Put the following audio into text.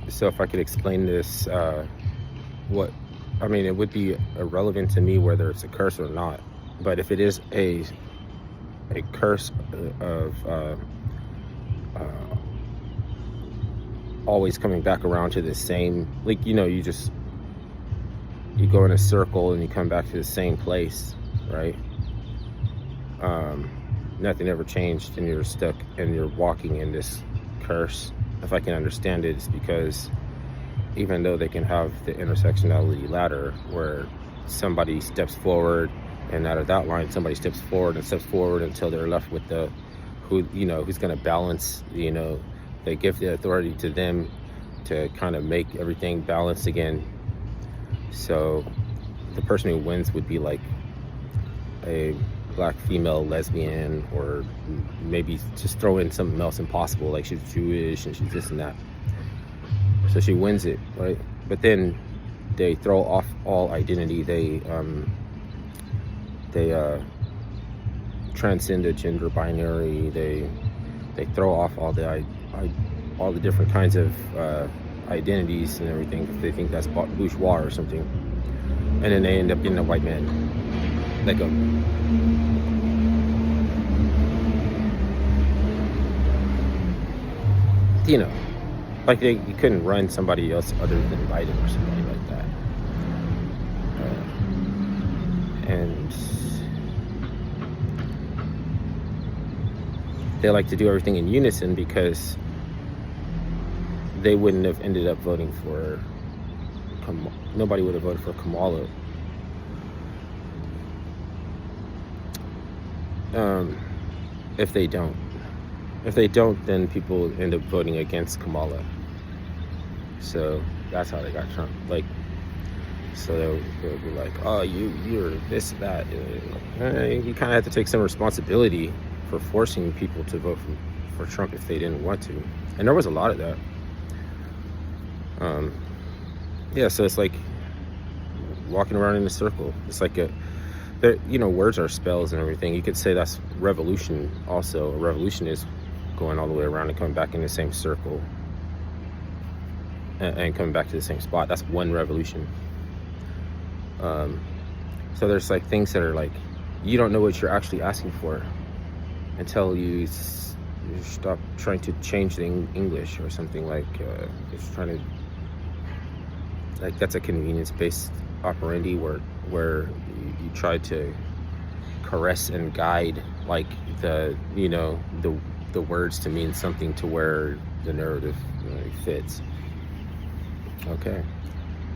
So if I could explain this, what I mean, it would be irrelevant to me whether it's a curse or not. But if it is a curse of uh, always coming back around to the same, like, you go in a circle and you come back to the same place, right? um, Nothing ever changed and you're stuck and you're walking in this curse. If I can understand it, it's because even though they can have the intersectionality ladder where somebody steps forward, and out of that line somebody steps forward and steps forward until they're left with who's going to balance. They give the authority to them to kind of make everything balance again. So the person who wins would be like a black female lesbian, or maybe just throw in something else impossible, like she's Jewish and she's this and that. So she wins it, right? But then they throw off all identity. They transcend the gender binary. They throw off all the different kinds of identities and everything. They think that's bourgeois or something, and then they end up being a white man, like like you couldn't run somebody else other than Biden or somebody like that. And they like to do everything in unison because they wouldn't have ended up voting for nobody would have voted for Kamala. If they don't. Then people end up voting against Kamala. So that's how they got Trump. Like, so they'll be like, "Oh, you're this, that." You kind of have to take some responsibility for forcing people to vote for Trump if they didn't want to. And there was a lot of that. Yeah. So it's like walking around in a circle. It's like words are spells and everything. You could say that's revolution. Also, a revolution is going all the way around and coming back in the same circle and coming back to the same spot. That's one revolution. So there's like things that are like, you don't know what you're actually asking for until you stop trying to change the English or something. Like it's trying to, like, that's a convenience-based operandi where you try to caress and guide, like, the words to mean something to where the narrative fits. Okay.